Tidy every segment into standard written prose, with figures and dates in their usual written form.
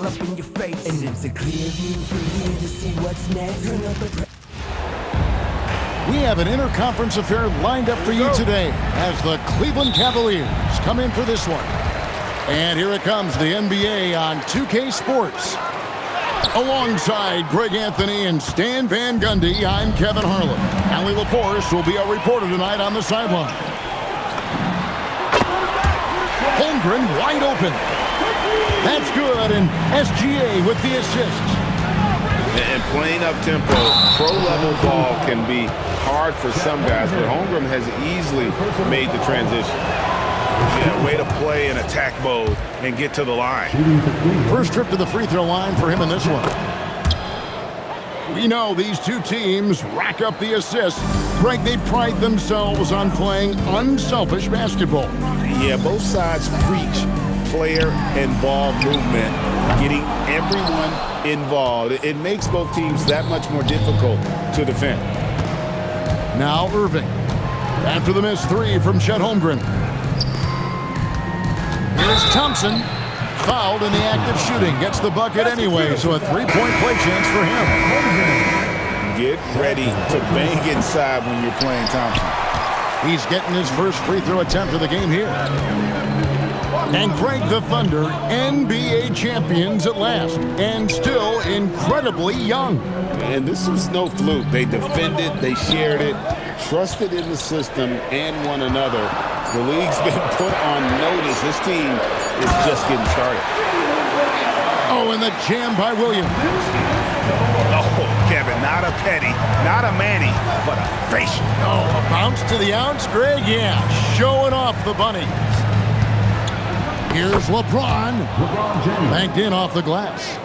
all up in your face. And it's a clear view from here to see what's next. Turn up the We have an interconference affair lined up for you today as the Cleveland Cavaliers come in for this one. And here it comes, the NBA on 2K Sports. Alongside Greg Anthony and Stan Van Gundy, I'm Kevin Harlan. Allie LaForce will be our reporter tonight on the sideline. Holmgren wide open. That's good, and SGA with the assist. And playing up-tempo, pro-level ball can be hard for some guys, but Holmgren has easily made the transition. Yeah, way to play in attack mode and get to the line. First trip to the free throw line for him in this one. We know these two teams rack up the assists. Greg, they pride themselves on playing unselfish basketball. Yeah, both sides preach player and ball movement, getting everyone involved. It makes both teams that much more difficult to defend. Now Irving. After the missed three from Chet Holmgren. Here's Thompson. Fouled in the act of shooting. Gets the bucket anyway, so a three-point play chance for him. Get ready to bang inside when you're playing Thompson. He's getting his first free throw attempt of the game here. And Greg, the Thunder, NBA champions at last, and still incredibly young. And this was no fluke. They defended, they shared it, trusted in the system and one another. The league's been put on notice. This team is just getting started. Oh, and the jam by Williams. Oh, Kevin, not a petty, not a Manny, but a facial. Oh, a bounce to the ounce, Greg? Yeah, showing off the bunny. Here's LeBron. Banked in off the glass.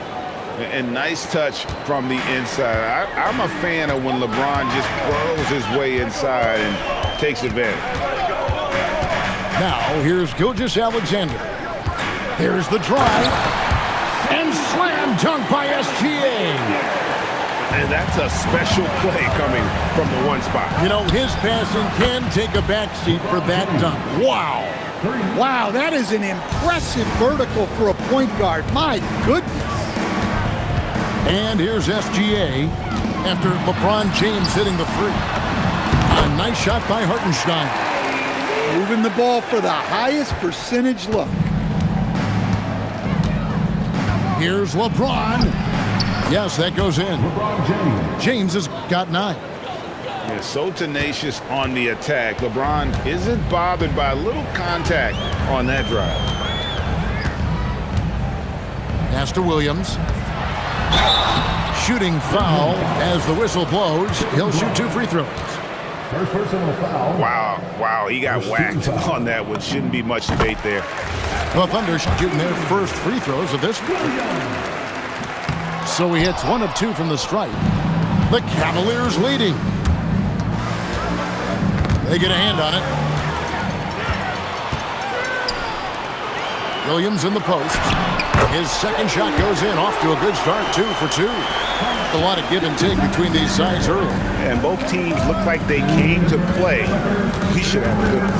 And nice touch from the inside. I'm a fan of when LeBron just burrows his way inside and takes advantage. Now, here's Gilgeous-Alexander. Here's the drive. And slam dunk by SGA. And that's a special play coming from the one spot. You know, his passing can take a backseat for that dunk. Wow. Wow, that is an impressive vertical for a point guard. My goodness. And here's SGA after LeBron James hitting the three. A nice shot by Hartenstein. Moving the ball for the highest percentage look. Here's LeBron. Yes, that goes in. James has got 9. Yeah, so tenacious on the attack. LeBron isn't bothered by a little contact on that drive. Pass to Williams. Shooting foul as the whistle blows. He'll shoot 2 free throws. First personal foul. Wow, he got whacked on that one. Shouldn't be much debate there. The Thunder shooting their first free throws of this one. So he hits 1 of 2 from the stripe. The Cavaliers leading. They get a hand on it. Williams in the post. His second shot goes in, off to a good start, 2 for 2. A lot of give and take between these sides early. And both teams look like they came to play. We should have a good one.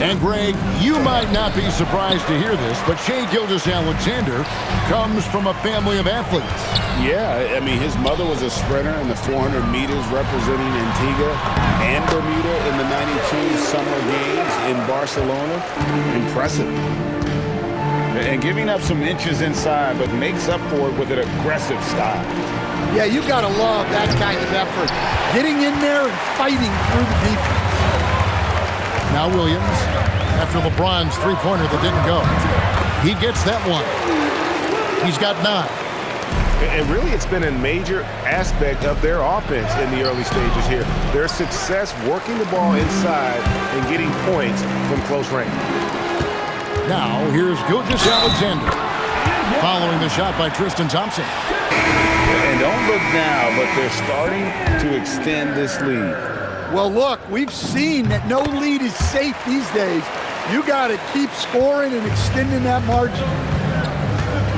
And Greg, you might not be surprised to hear this, but Shai Gilgeous-Alexander comes from a family of athletes. Yeah, I mean, his mother was a sprinter in the 400 meters representing Antigua and Bermuda in the 92 Summer Games in Barcelona. Impressive. And giving up some inches inside, but makes up for it with an aggressive style. Yeah, you got to love that kind of effort. Getting in there and fighting through the defense. Now Williams, after LeBron's three-pointer that didn't go. He gets that one. He's got 9. And really, it's been a major aspect of their offense in the early stages here. Their success working the ball inside and getting points from close range. Now, here's Gilgeous-Alexander. Following the shot by Tristan Thompson. And don't look now, but they're starting to extend this lead. Well, look, we've seen that no lead is safe these days. You got to keep scoring and extending that margin.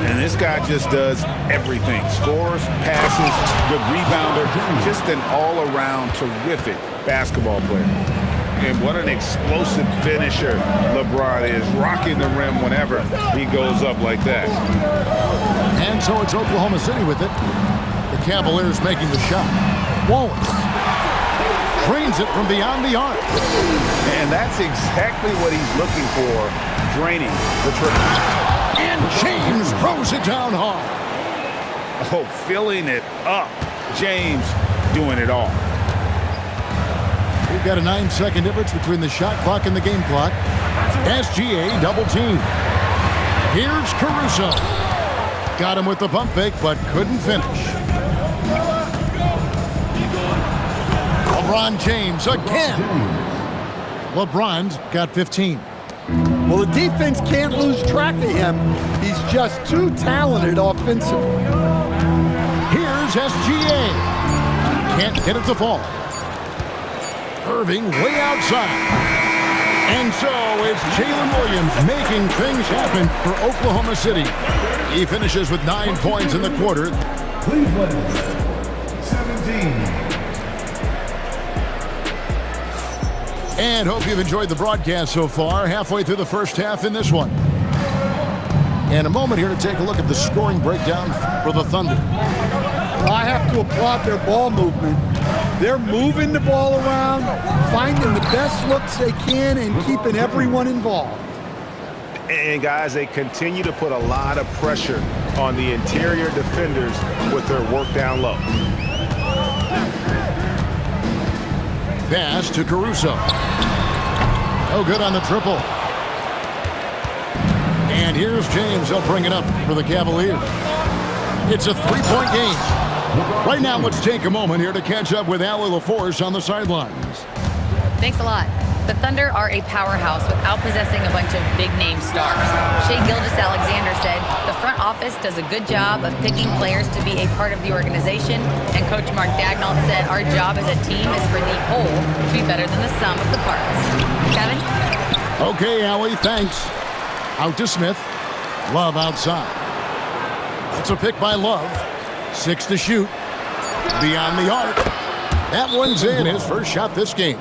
And this guy just does everything. Scores, passes, good rebounder, just an all-around terrific basketball player. And what an explosive finisher LeBron is, rocking the rim whenever he goes up like that. And so it's Oklahoma City with it. The Cavaliers making the shot. Wallace drains it from beyond the arc. And that's exactly what he's looking for, draining the triple. And James throws it down hard. Oh, filling it up. James doing it all. We've got a 9-second difference between the shot clock and the game clock. SGA double team. Here's Caruso. Got him with the pump fake, but couldn't finish. LeBron James again. LeBron's got 15. Well, the defense can't lose track of him. He's just too talented offensively. Here's SGA. Can't get it to fall. Irving way outside. And so it's Jalen Williams making things happen for Oklahoma City. He finishes with 9 points in the quarter. Cleveland, 17. And hope you've enjoyed the broadcast so far. Halfway through the first half in this one. And a moment here to take a look at the scoring breakdown for the Thunder. I have to applaud their ball movement. They're moving the ball around, finding the best looks they can, and keeping everyone involved. And guys, they continue to put a lot of pressure on the interior defenders with their work down low. Pass to Caruso. No good on the triple. And here's James. He'll bring it up for the Cavaliers. It's a 3-point game. Right now, let's take a moment here to catch up with Allie LaForce on the sidelines. Thanks a lot. The Thunder are a powerhouse without possessing a bunch of big-name stars. Shai Gilgeous-Alexander said the front office does a good job of picking players to be a part of the organization, and Coach Mark Daigneault said our job as a team is for the whole to be better than the sum of the parts. Kevin? Okay, Allie, thanks. Out to Smith. Love outside. That's a pick by Love. 6 to shoot. Beyond the arc. That one's in. His first shot this game.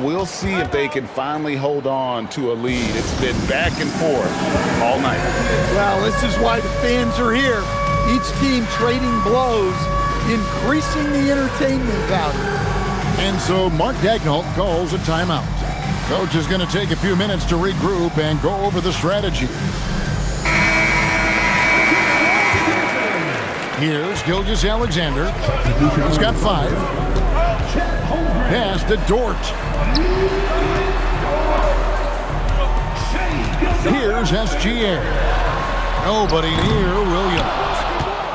We'll see if they can finally hold on to a lead. It's been back and forth all night. Well, this is why the fans are here. Each team trading blows, increasing the entertainment value. And so Mark Daigneault calls a timeout. Coach is going to take a few minutes to regroup and go over the strategy. Here's Gilgeous-Alexander. He's got 5. Pass to Dort. Here's SGA. Nobody near Williams.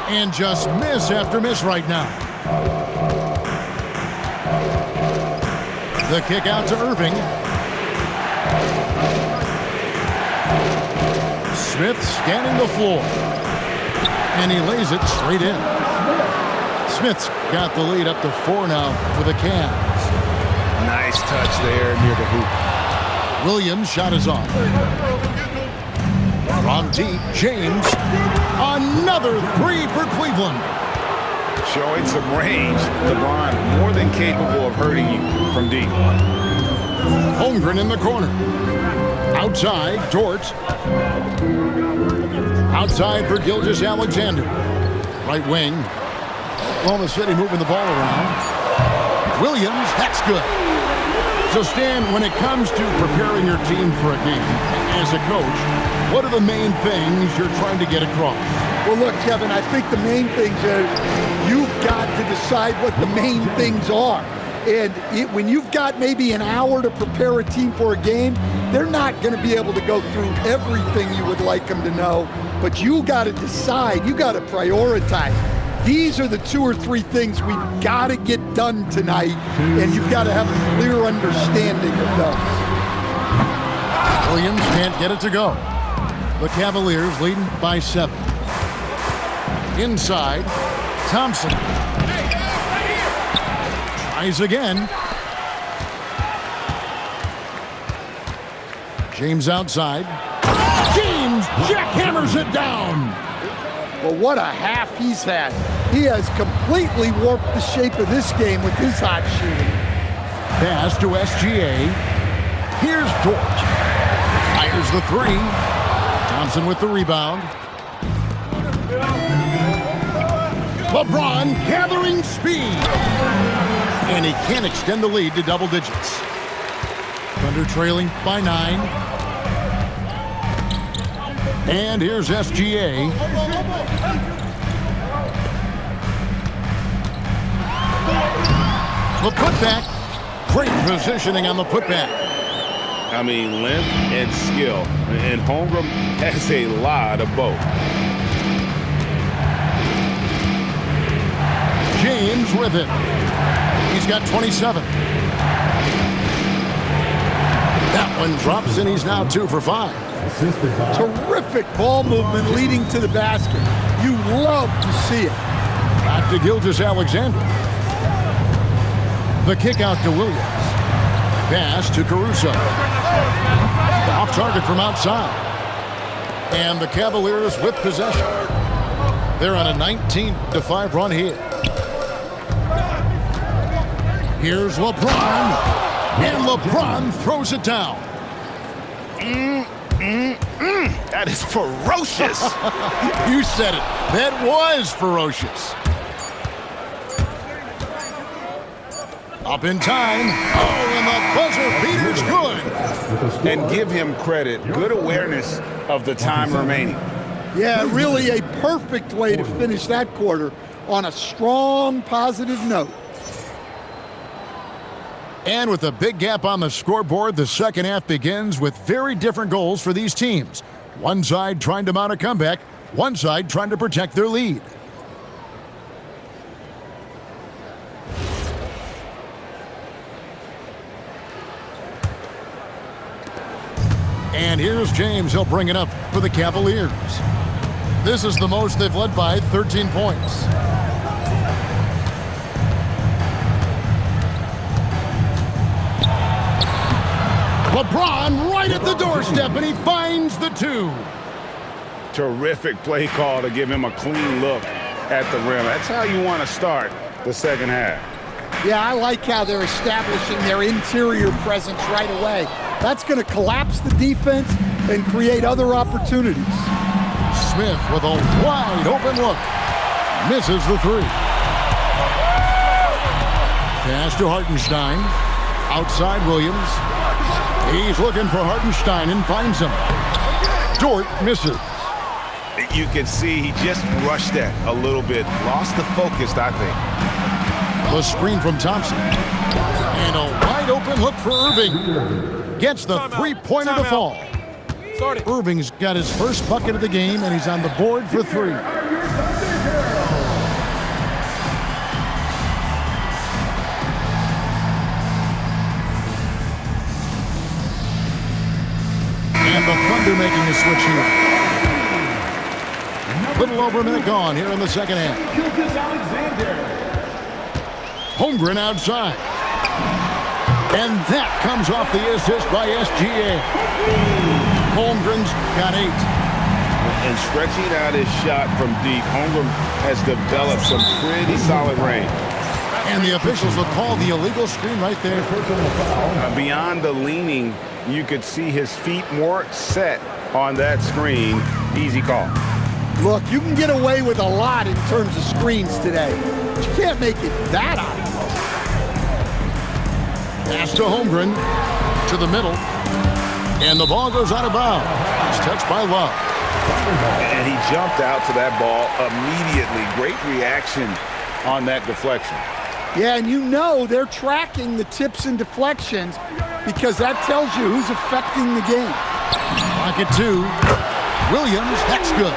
And just miss after miss right now. The kick out to Irving. Smith scanning the floor. And he lays it straight in. Smith's got the lead up to 4 now for the Cavs. Nice touch there near the hoop. Williams' shot is off. From deep, James. Another 3 for Cleveland. Showing some range. LeBron more than capable of hurting you from deep. Holmgren in the corner. Outside, Dort. Outside for Gilgeous-Alexander. Right wing. Oklahoma City moving the ball around. Williams, that's good. So, Stan, when it comes to preparing your team for a game, as a coach, what are the main things you're trying to get across? Well, look, Kevin, I think the main things are you've got to decide what the main things are. And when you've got maybe an hour to prepare a team for a game, they're not going to be able to go through everything you would like them to know. But you got to decide. You got to prioritize. These are the 2 or 3 things we've got to get done tonight, and you've got to have a clear understanding of those. Williams can't get it to go. The Cavaliers leading by 7. Inside, Thompson. Tries again. James outside. James jackhammers it down. Well, what a half he's had. He has completely warped the shape of this game with his hot shooting. Pass to SGA. Here's Dort. Fires the 3. Thompson with the rebound. LeBron gathering speed. And he can't extend the lead to double digits. Thunder trailing by 9. And here's SGA. The putback. Great positioning on the putback. I mean, length and skill. And Holmgren has a lot of both. James with it. He's got 27. That one drops, and he's now 2 for 5. Terrific ball movement leading to the basket. You love to see it. Back to Gilgeous-Alexander. The kick out to Williams. Pass to Caruso. Off target from outside. And the Cavaliers with possession. They're on a 19-5 run here. Here's LeBron. And LeBron throws it down. That is ferocious. You said it. That was ferocious. Up in time. Oh, and the buzzer beater's good. And give him credit. Good awareness of the time remaining. Yeah, really a perfect way to finish that quarter on a strong, positive note. And with a big gap on the scoreboard, the second half begins with very different goals for these teams. One side trying to mount a comeback, one side trying to protect their lead. And here's James. He'll bring it up for the Cavaliers. This is the most they've led by 13 points. LeBron right at the doorstep, and he finds the 2. Terrific play call to give him a clean look at the rim. That's how you want to start the second half. Yeah, I like how they're establishing their interior presence right away. That's going to collapse the defense and create other opportunities. Smith with a wide open look. Misses the 3. Pass to Hartenstein. Outside Williams. He's looking for Hartenstein and finds him. Dort misses. You can see he just rushed that a little bit. Lost the focus, I think. The screen from Thompson. And a wide open look for Irving. Gets the three-pointer to fall. Irving's got his first bucket of the game, and he's on the board for 3. And the Thunder making a switch here. Little over a minute gone here in the second half. Holmgren outside. And that comes off the assist by SGA. Holmgren's got 8. And stretching out his shot from deep, Holmgren has developed some pretty solid range. And the officials will call the illegal screen right there. Beyond the leaning, you could see his feet more set on that screen. Easy call. Look, you can get away with a lot in terms of screens today, but you can't make it that obvious. Pass to Holmgren, to the middle, and the ball goes out of bounds. It's touched by Love. And he jumped out to that ball immediately. Great reaction on that deflection. Yeah, and you know they're tracking the tips and deflections because that tells you who's affecting the game. Pocket 2. Williams, that's good.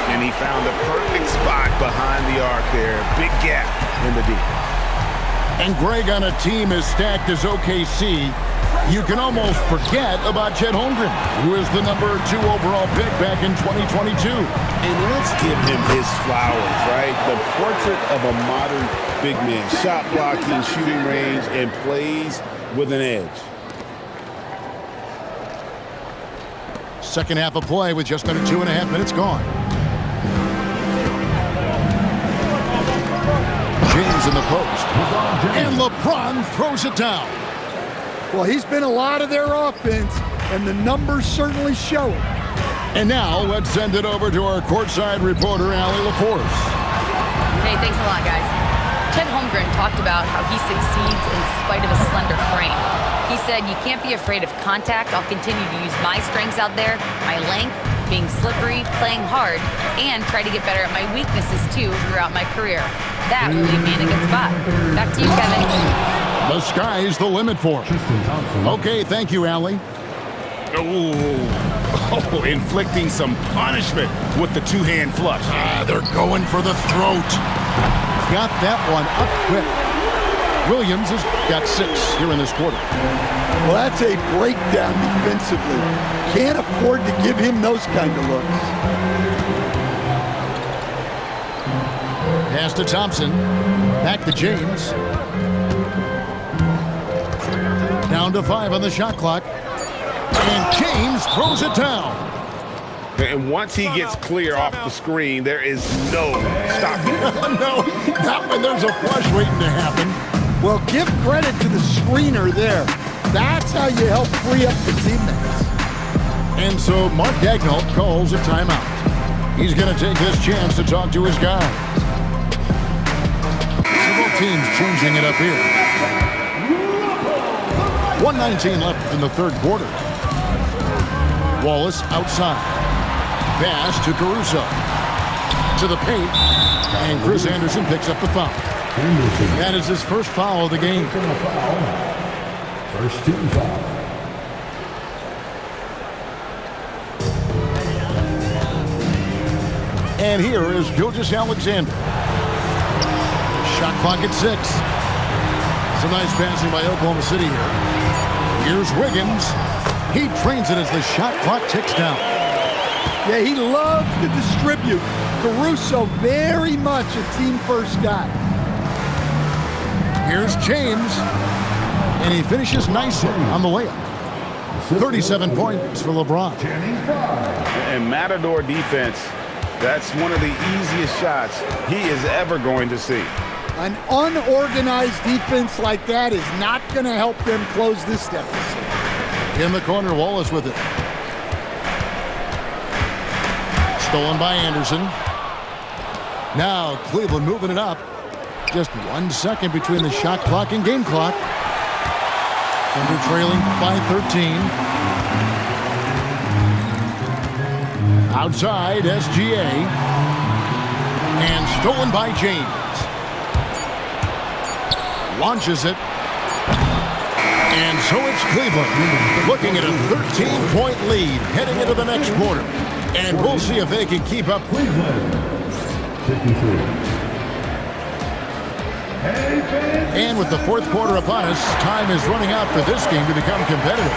And he found the perfect spot behind the arc there. Big gap in the deep. And Greg, on a team as stacked as OKC, you can almost forget about Chet Holmgren, who is the number 2 overall pick back in 2022. And let's give him his flowers, right? The portrait of a modern big man. Shot blocking, shooting range, and plays with an edge. Second half of play with just under 2.5 minutes gone. James in the post. And LeBron throws it down. Well, he's been a lot of their offense, and the numbers certainly show it. And now let's send it over to our courtside reporter, Allie LaForce. Hey, thanks a lot, guys. Chet Holmgren talked about how he succeeds in spite of a slender frame. He said, "You can't be afraid of contact. I'll continue to use my strengths out there, my length, being slippery, playing hard, and try to get better at my weaknesses, too, throughout my career. That will leave me in a good spot." Back to you, Kevin. The sky's the limit for him. Okay, thank you, Allie. Oh, inflicting some punishment with the two-hand flush. They're going for the throat. Got that one up quick. Williams has got 6 here in this quarter. Well, that's a breakdown defensively. Can't afford to give him those kind of looks. Pass to Thompson. Back to James. Down to 5 on the shot clock. And James throws it down. And once he gets clear off the screen, there is no stopping. No, not when there's a flush waiting to happen. Well, give credit to the screener there. That's how you help free up the teammates. And so Mark Daigneault calls a timeout. He's going to take this chance to talk to his guys. Several teams changing it up here. 1:19 left in the third quarter. Wallace outside. Pass to Caruso. To the paint. And Chris Anderson picks up the foul. That is his first foul of the game. First team foul. And here is Gilgeous-Alexander. Shot clock at 6. Some nice passing by Oklahoma City here. Here's Wiggins. He trains it as the shot clock ticks down. Yeah, he loves to distribute. Caruso very much a team-first guy. Here's James. And he finishes nicely on the layup. 37 points for LeBron. And Matador defense, that's one of the easiest shots he is ever going to see. An unorganized defense like that is not going to help them close this deficit. In the corner, Wallace with it. Stolen by Anderson. Now Cleveland moving it up. Just 1 second between the shot clock and game clock. Thunder trailing by 13. Outside, SGA. And stolen by James. Launches it. And so it's Cleveland looking at a 13-point lead heading into the next quarter. And we'll see if they can keep up. Cleveland, 53. And with the fourth quarter upon us, time is running out for this game to become competitive.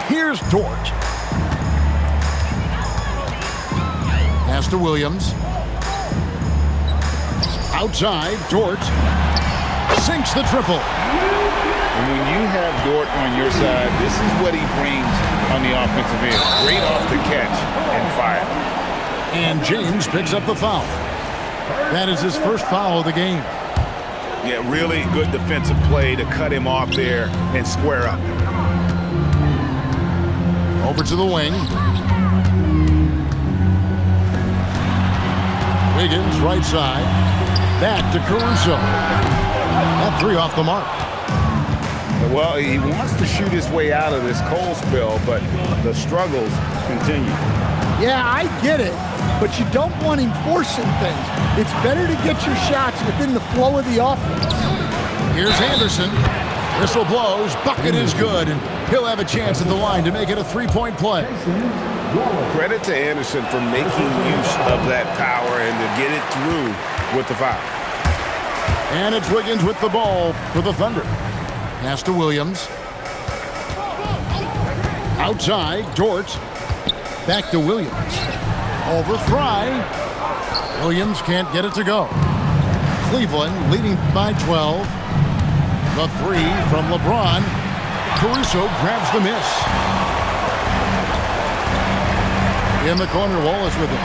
Here's Dort. Pass to Williams. Outside, Dort sinks the triple. And when you have Dort on your side, this is what he brings on the offensive end. Great off the catch and fire. And James picks up the foul. That is his first foul of the game. Yeah, really good defensive play to cut him off there and square up. Over to the wing. Wiggins, right side. Back to Caruso. That 3 off the mark. Well, he wants to shoot his way out of this cold spell, but the struggles continue. Yeah, I get it, but you don't want him forcing things. It's better to get your shots within the flow of the offense. Here's Anderson. Whistle blows. Bucket is good, and he'll have a chance at the line to make it a 3-point play. Credit to Anderson for making use of that power and to get it through with the foul. And it's Wiggins with the ball for the Thunder. Pass to Williams. Outside, Dort. Back to Williams. Over Fry. Williams can't get it to go. Cleveland leading by 12. The 3 from LeBron. Caruso grabs the miss. In the corner, Wallace with it.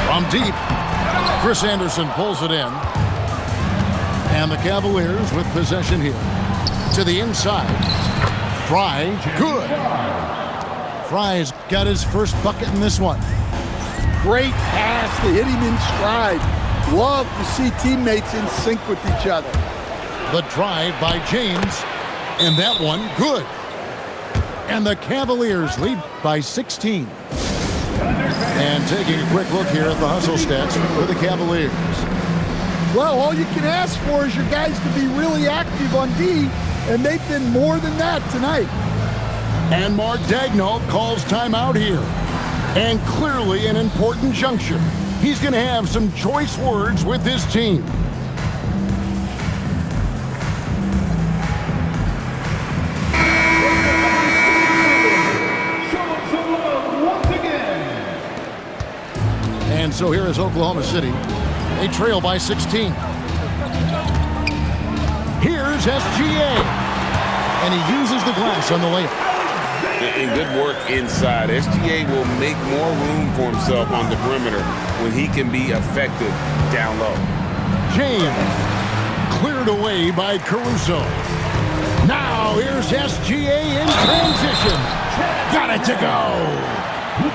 From deep. Chris Anderson pulls it in. And the Cavaliers with possession here. To the inside. Fry, good. Fry's got his first bucket in this one. Great pass to hit him in stride. Love to see teammates in sync with each other. The drive by James. And that one, good. And the Cavaliers lead by 16. And taking a quick look here at the hustle stats for the Cavaliers. Well, all you can ask for is your guys to be really active on D, and they've been more than that tonight. And Mark Daigneault calls timeout here. And clearly an important juncture. He's going to have some choice words with his team. And so here is Oklahoma City. They trail by 16. Here's SGA. And he uses the glass on the layup. And good work inside. SGA will make more room for himself on the perimeter when he can be effective down low. James cleared away by Caruso. Now here's SGA in transition. Got it to go.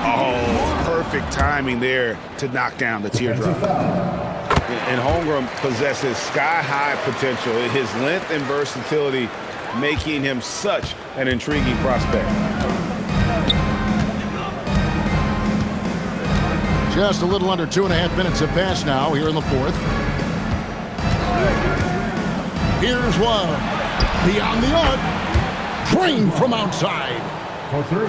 Oh, perfect timing there to knock down the teardrop. And Holmgren possesses sky-high potential. His length and versatility making him such an intriguing prospect. Just a little under 2.5 minutes have passed now here in the fourth. Here's Love. Beyond the arc. Drained from outside.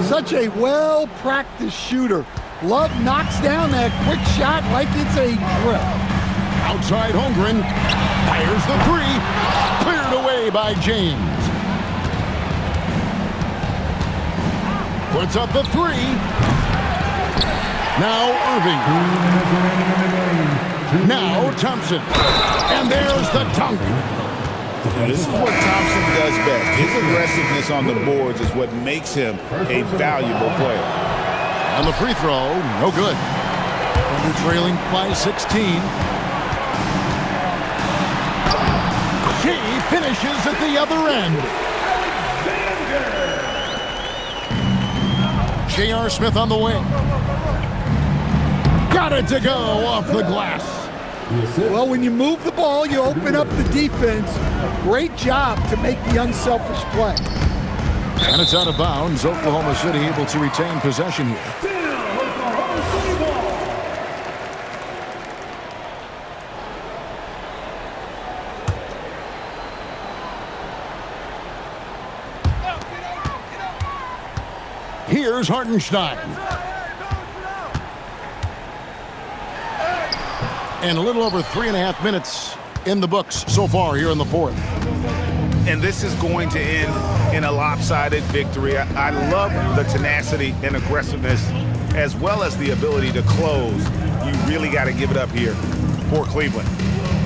Such a well-practiced shooter. Love knocks down that quick shot like it's a drill. Outside Holmgren. Fires the three. Cleared away by James. Puts up the three. Now Irving. Now Thompson. And there's the dunk. This is what Thompson does best. His aggressiveness on the boards is what makes him a valuable player. And the free throw, no good. Thunder trailing by 16. She finishes at the other end. J.R. Smith on the wing. Got it to go off the glass. Well, when you move the ball, you open up the defense. Great job to make the unselfish play. And it's out of bounds. Oklahoma City able to retain possession here. Here's Hartenstein. And a little over 3.5 minutes in the books so far here in the fourth. And this is going to end in a lopsided victory. I love the tenacity and aggressiveness as well as the ability to close. You really got to give it up here for Cleveland.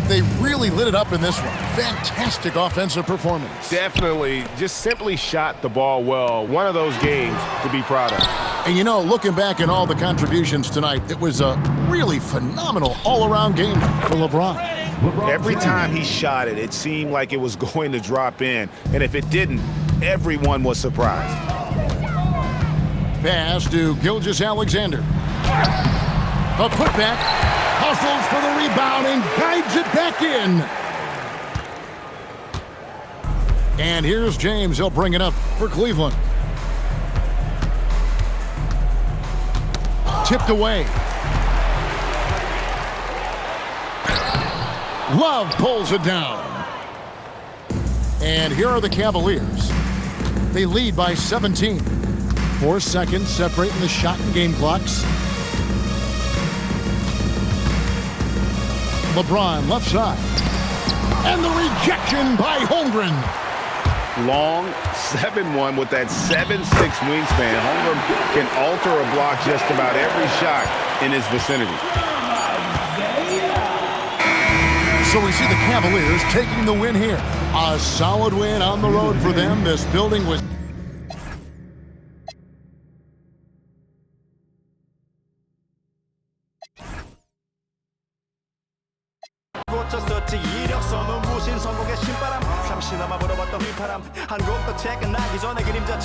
They really lit it up in this one. Fantastic offensive performance. Definitely just simply shot the ball well. One of those games to be proud of. And you know, looking back at all the contributions tonight, it was a really phenomenal all-around game for LeBron. Every time he shot it, it seemed like it was going to drop in. And if it didn't, everyone was surprised. Pass to Gilgeous-Alexander. A putback. Hustles for the rebound and guides it back in. And here's James. He'll bring it up for Cleveland. Tipped away. Love pulls it down. And here are the Cavaliers. They lead by 17. 4 seconds separating the shot and game clocks. LeBron left side. And the rejection by Holmgren. Long 7-1 with that 7'6" wingspan. Holmgren can alter a block just about every shot in his vicinity. So we see the Cavaliers taking the win here. A solid win on the road for them. This building was... fortsatt støtt til gir, ja, som om mor sin 혹시나마 불어봤던 휘파람 한 곡도 채끝나기 전에 그림자